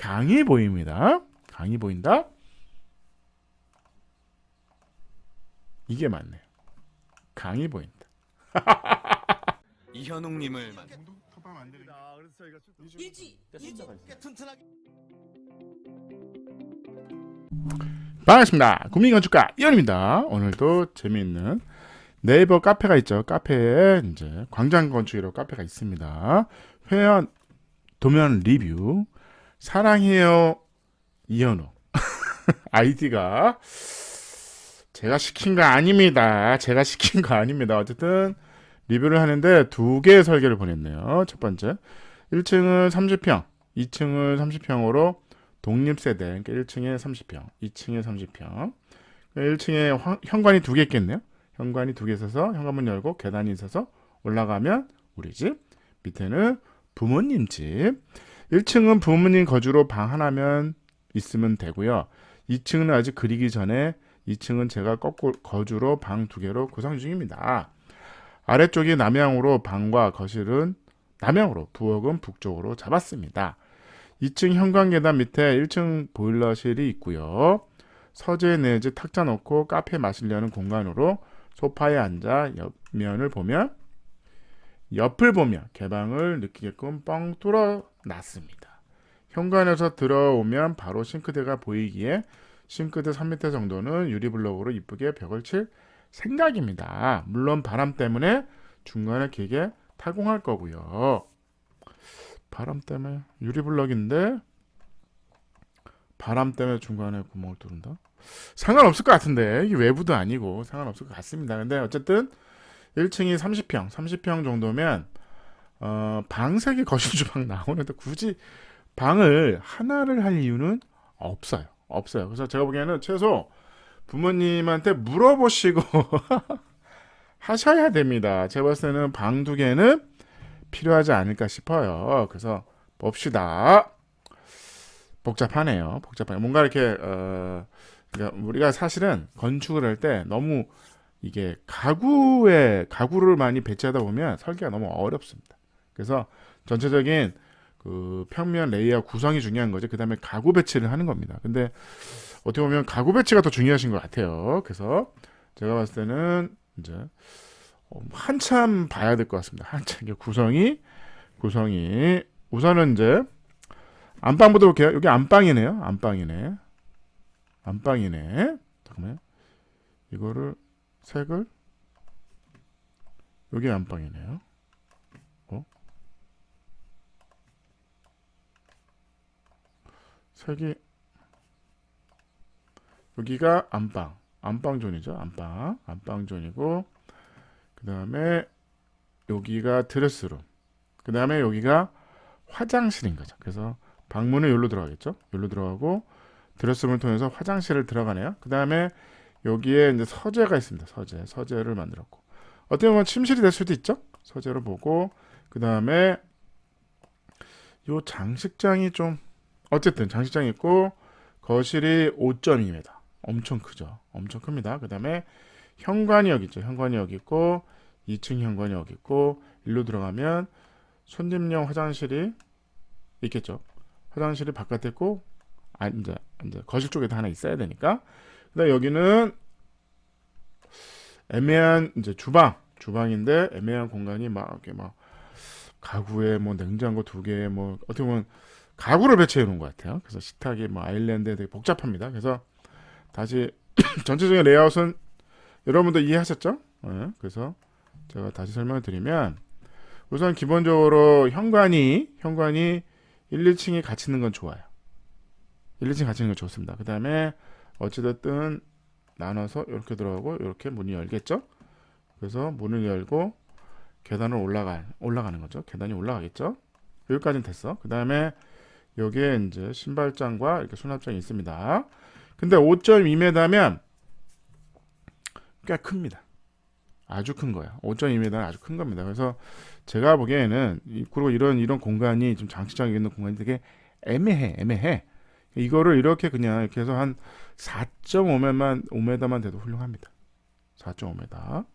강이 보입니다. 강이 보인다. 이게 맞네요. 강이 보인다. 이현웅님을 반갑습니다. 국민건축가 이현입니다. 오늘도 재미있는 네이버 카페가 있죠. 카페에 이제 광장건축이라고 카페가 있습니다. 회원 도면 리뷰 사랑해요 이현우 아이디가 제가 시킨 거 아닙니다. 어쨌든 리뷰를 하는데 두 개의 설계를 보냈네요. 첫 번째 1층은 30평 2층을 30평으로 독립세대, 그러니까 1층에 30평 2층에 30평 1층에 현관이 두 개 있겠네요. 현관이 두 개 있어서 현관문 열고 계단이 있어서 올라가면 우리 집, 밑에는 부모님 집. 1층은 부모님 거주로 방 하나면 있으면 되고요. 2층은 아직 그리기 전에 2층은 제가 거주로 방 두 개로 구성 중입니다. 아래쪽이 남향으로 방과 거실은 남향으로, 부엌은 북쪽으로 잡았습니다. 2층 현관 계단 밑에 1층 보일러실이 있고요. 서재 내지 탁자 놓고 카페 마시려는 공간으로 소파에 앉아 옆을 보면 개방을 느끼게끔 뻥 뚫어 놨습니다. 현관에서 들어오면 바로 싱크대가 보이기에 싱크대 3m 정도는 유리블럭으로 이쁘게 벽을 칠 생각입니다. 물론 바람 때문에 중간에 길게 타공할 거고요. 바람 때문에 유리블럭인데 바람 때문에 중간에 구멍을 뚫는다? 상관없을 것 같은데 이게 외부도 아니고 상관없을 것 같습니다. 근데 어쨌든 1층이 30평 정도면 방 3개 거실 주방 나오는데 굳이 방을 하나를 할 이유는 없어요. 그래서 제가 보기에는 최소 부모님한테 물어보시고 하셔야 됩니다. 제가 봤을 때는 방 2개는 필요하지 않을까 싶어요. 그래서 봅시다. 복잡하네요. 뭔가 이렇게 그러니까 우리가 사실은 건축을 할 때 너무 이게 가구를 많이 배치하다 보면 설계가 너무 어렵습니다. 그래서 전체적인 그 평면 레이아웃 구성이 중요한 거죠. 그 다음에 가구 배치를 하는 겁니다. 근데 어떻게 보면 가구 배치가 더 중요하신 것 같아요. 그래서 제가 봤을 때는 이제 한참 봐야 될 것 같습니다. 한참 구성이 우선은 이제 안방부터 볼게요. 여기 안방이네요. 안방이네. 잠깐만요. 이거를 색을 여기 안방이네요. 색이 여기가 안방존이죠. 안방존이고 그 다음에 여기가 드레스룸. 그 다음에 여기가 화장실인 거죠. 그래서 방문은 여기로 들어가겠죠. 여기로 들어가고 드레스룸을 통해서 화장실을 들어가네요. 그 다음에 여기에 이제 서재가 있습니다. 서재를 만들었고 어떻게 보면 침실이 될 수도 있죠. 서재를 보고 그 다음에 요 장식장이 좀 어쨌든 장식장이 있고 거실이 5.2m. 엄청 크죠. 엄청 큽니다. 그 다음에 현관이 여기 있죠. 현관이 여기 있고 2층 현관이 여기 있고 일로 들어가면 손님용 화장실이 있겠죠. 화장실이 바깥에 있고 이제 거실 쪽에도 하나 있어야 되니까. 그다음 여기는 애매한 이제 주방인데 애매한 공간이 이렇게 가구에 냉장고 2개 어떻게 보면 가구를 배치해 놓은 것 같아요. 그래서 식탁이 아일랜드 되게 복잡합니다. 그래서 다시 전체적인 레이아웃은 여러분들 이해하셨죠? 네, 그래서 제가 다시 설명을 드리면 우선 기본적으로 현관이 1, 2층이 같이 있는 건 좋아요. 1, 2층 같이 있는 건 좋습니다. 그 다음에 어찌됐든 나눠서 이렇게 들어가고 이렇게 문이 열겠죠? 그래서 문을 열고 계단을 올라가는 거죠. 계단이 올라가겠죠? 여기까지는 됐어. 그 다음에 여기에 이제 신발장과 이렇게 수납장이 있습니다. 근데 5.2m면 꽤 큽니다. 아주 큰 거예요. 5.2m는 아주 큰 겁니다. 그래서 제가 보기에는 그리고 이런 공간이 좀 장식장이 있는 공간이 되게 애매해. 이거를 이렇게 그냥 이렇게 해서 한 4.5m만 돼도 훌륭합니다. 4.5m.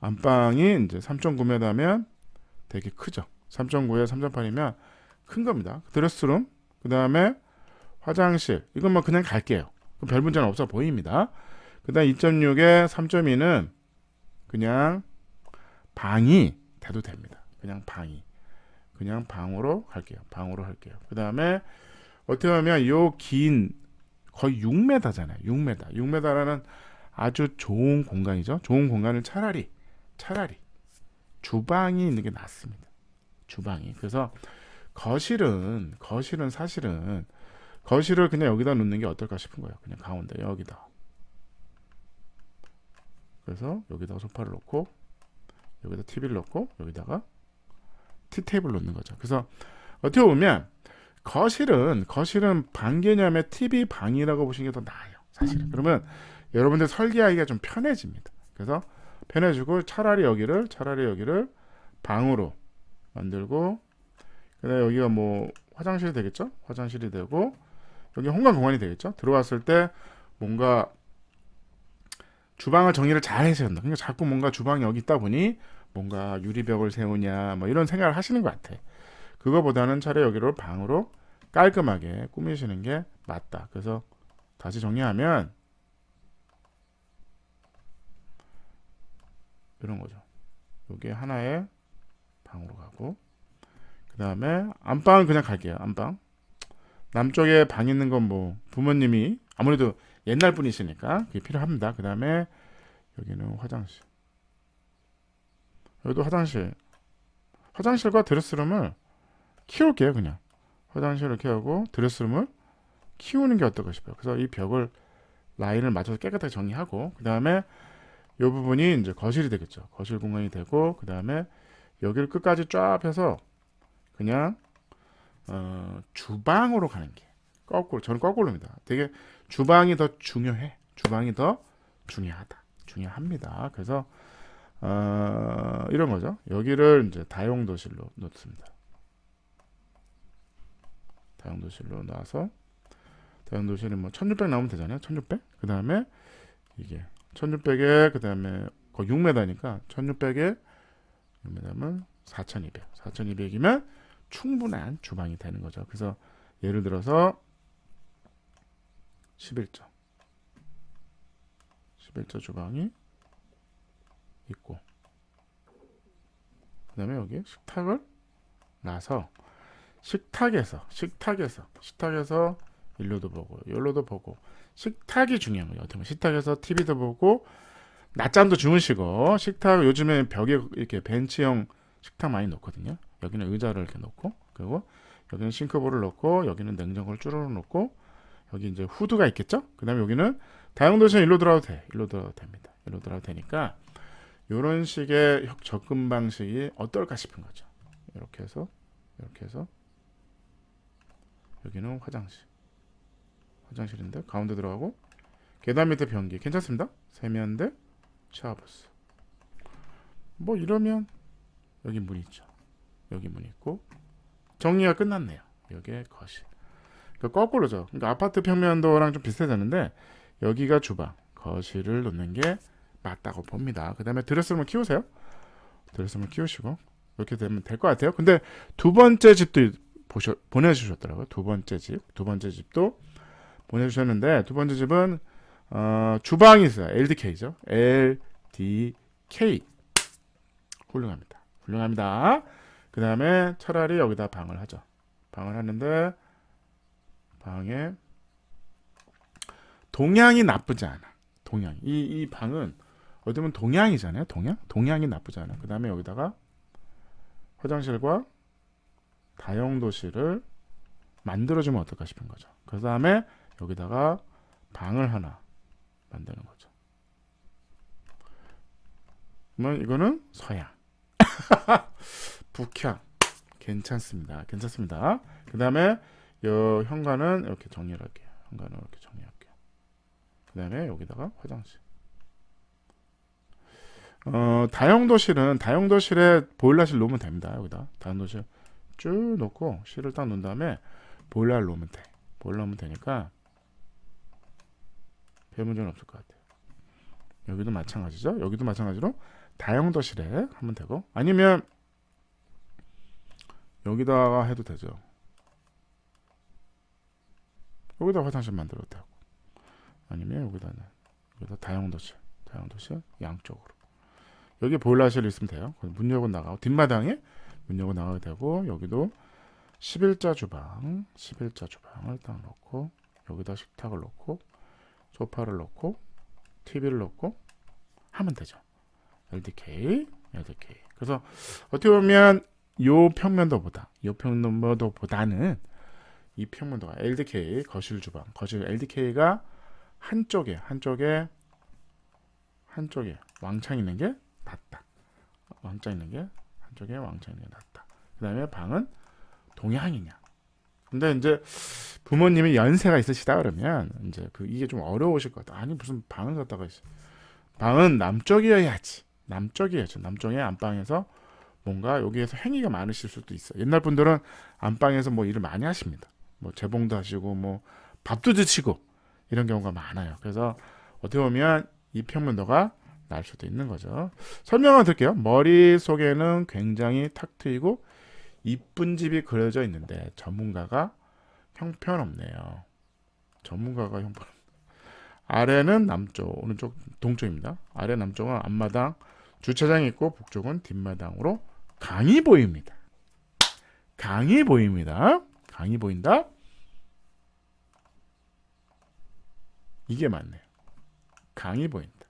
안방이 이제 3.9m면 되게 크죠. 3.9에 3.8이면 큰 겁니다. 드레스룸 그 다음에 화장실. 이건 뭐 그냥 갈게요. 별 문제는 없어 보입니다. 그 다음 2.6에 3.2는 그냥 방이 돼도 됩니다. 그냥 방이. 그냥 방으로 갈게요. 방으로 할게요. 그 다음에 어떻게 보면 요 긴 거의 6m잖아요. 6m. 6m라는 아주 좋은 공간이죠. 좋은 공간을 차라리 주방이 있는 게 낫습니다. 주방이. 그래서 거실은 사실은 거실을 그냥 여기다 놓는 게 어떨까 싶은 거예요. 그냥 가운데 여기다. 그래서 여기다가 소파를 놓고 여기다 TV를 놓고 여기다가 티테이블 놓는 거죠. 그래서 어떻게 보면 거실은 방 개념의 TV 방이라고 보시는 게 더 나아요. 사실은. 그러면 여러분들 설계하기가 좀 편해집니다. 그래서 편해지고 차라리 여기를 방으로 만들고 그다음에 여기가 뭐 화장실이 되겠죠? 화장실이 되고 여기 현관 공간이 되겠죠? 들어왔을 때 뭔가 주방을 정리를 잘 해야 된다. 그러니까 자꾸 뭔가 주방이 여기 있다 보니 뭔가 유리벽을 세우냐 뭐 이런 생각을 하시는 것 같아. 그거보다는 차라리 여기를 방으로 깔끔하게 꾸미시는 게 맞다. 그래서 다시 정리하면 이런 거죠. 여기 하나의 방으로 가고 그 다음에 안방은 그냥 갈게요. 안방. 남쪽에 방 있는 건 뭐 부모님이 아무래도 옛날 분이시니까 그게 필요합니다. 그 다음에 여기는 화장실. 여기도 화장실. 화장실과 드레스룸을 키울게요. 그냥 화장실을 이렇게 하고 드레스룸을 키우는 게 어떨까 싶어요. 그래서 이 벽을 라인을 맞춰서 깨끗하게 정리하고 그 다음에 이 부분이 이제 거실이 되겠죠. 거실 공간이 되고 그 다음에 여기를 끝까지 쫙 해서 그냥 주방으로 가는 게 거꾸로. 저는 거꾸로입니다. 되게 주방이 더 중요해. 주방이 더 중요합니다. 그래서 이런 거죠. 여기를 이제 다용도실로 놓습니다. 다용도실로 놔서 다용도실은 뭐 1600 나오면 되잖아요. 1600. 그 다음에 이게 1600에 그 다음에 거의 6m니까 1600에 6m면 4200. 4200이면 충분한 주방이 되는 거죠. 그래서 예를 들어서 11조 주방이 있고 그 다음에 여기 식탁을 놔서 식탁에서 일로도 보고 여기로도 보고 식탁이 중요한 거예요. 어떻게 보면 식탁에서 TV도 보고 낮잠도 주무시고 식탁 요즘에 벽에 이렇게 벤치형 식탁 많이 놓거든요. 여기는 의자를 이렇게 놓고 그리고 여기는 싱크볼을 놓고 여기는 냉장고를 쭈루루 놓고 여기 이제 후드가 있겠죠. 그 다음에 여기는 다용도실은 일로 들어가도 돼. 일로 들어가도 됩니다. 일로 들어가도 되니까 이런 식의 접근 방식이 어떨까 싶은 거죠. 이렇게 해서 여기는 화장실인데 가운데 들어가고 계단 밑에 변기 괜찮습니다. 세면대 샤워부스 뭐 이러면 여기 문 있죠. 여기 문 있고 정리가 끝났네요. 여기에 거실. 그러니까 거꾸로죠. 그러니까 아파트 평면도랑 좀 비슷해졌는데 여기가 주방, 거실을 놓는 게 맞다고 봅니다. 그 다음에 드레스룸을 키우세요. 드레스룸을 키우시고 이렇게 되면 될 것 같아요. 근데 두 번째 집도 보내주셨더라고요. 두 번째 집도 보내주셨는데 두 번째 집은 주방이 있어요. LDK죠. LDK 훌륭합니다. 그 다음에 차라리 여기다 방을 하죠. 방을 하는데 방에 동향이 나쁘지 않아. 동향. 이 방은 어떻게 보면 동향이잖아요. 동향이 나쁘지 않아. 그 다음에 여기다가 화장실과 다용도실을 만들어주면 어떨까 싶은 거죠. 그 다음에 여기다가 방을 하나 만드는 거죠. 그러면 이거는 서양. 북향. 괜찮습니다. 그 다음에 현관은 이렇게 정리를 할게요. 그 다음에 여기다가 화장실. 다용도실에 보일러실 놓으면 됩니다. 여기다 다용도실 쭉 놓고 실을 딱 놓은 다음에 보일러를 놓으면 돼. 보일러 놓으면 되니까 별 문제는 없을 것 같아요. 여기도 마찬가지죠. 여기도 마찬가지로 다용도실에 하면 되고 아니면 여기다가 해도 되죠. 여기다 화장실 만들어도 되고, 아니면 여기다 다용도실 양쪽으로. 여기 보일러실 있으면 돼요. 문 열고 나가고, 뒷마당에 문 열고 나가도 되고, 여기도 11자 주방을 딱 놓고, 여기다 식탁을 놓고, 소파를 놓고, TV를 놓고 하면 되죠. LDK. 그래서 어떻게 보면 요 평면도보다는 이 평면도가 LDK 거실 LDK가 한쪽에 왕창 있는 게 낫다. 그다음에 방은 동향이냐. 근데 이제 부모님이 연세가 있으시다 그러면 이제 이게 좀 어려우실 것 같아. 아니 무슨 방을 갖다가 방은 남쪽이어야지. 남쪽의 안방에서 뭔가 여기에서 행위가 많으실 수도 있어. 옛날 분들은 안방에서 뭐 일을 많이 하십니다. 뭐 재봉도 하시고 뭐 밥도 드시고 이런 경우가 많아요. 그래서 어떻게 보면 이 평면도가 날 수도 있는 거죠. 설명을 드릴게요. 머릿속에는 굉장히 탁 트이고 이쁜 집이 그려져 있는데 전문가가 형편없네요. 아래는 남쪽, 오른쪽 동쪽입니다. 아래 남쪽은 앞마당, 주차장이 있고 북쪽은 뒷마당으로 강이 보입니다. 강이 보인다. 이게 맞네요. 강이 보인다.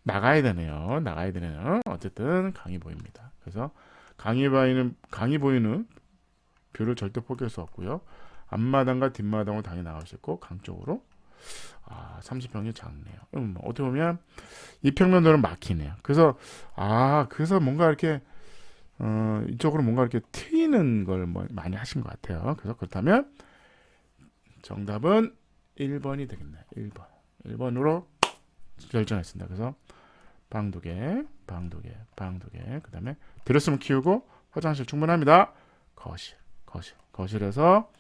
나가야 되네요. 어쨌든 강이 보입니다. 그래서 강이 보이는 뷰를 절대 포기할 수 없고요. 앞마당과 뒷마당으로 당연히 나갈 수 있고 강 쪽으로 30평이 작네요. 어떻게 보면 이 평면도는 막히네요. 그래서 뭔가 이렇게 이쪽으로 뭔가 이렇게 트이는 걸 많이 하신 것 같아요. 그래서 그렇다면 정답은 1번이 되겠네요. 1번으로 결정했습니다. 그래서 방 두 개, 그 다음에 들었으면 키우고 화장실 충분합니다. 거실에서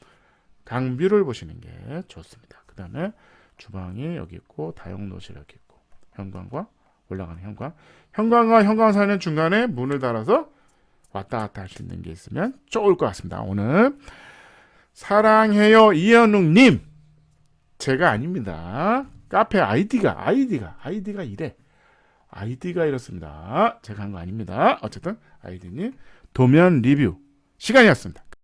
강뷰를 보시는 게 좋습니다. 그 다음에 주방이 여기 있고 다용도실 여기 있고 현관과 올라가는 현관과 현관 사이는 중간에 문을 달아서 왔다 갔다 할 수 있는 게 있으면 좋을 것 같습니다. 오늘 사랑해요 이현웅님, 제가 아닙니다. 카페 아이디가 이래. 아이디가 이렇습니다. 제가 한 거 아닙니다. 어쨌든 아이디님 도면 리뷰 시간이었습니다.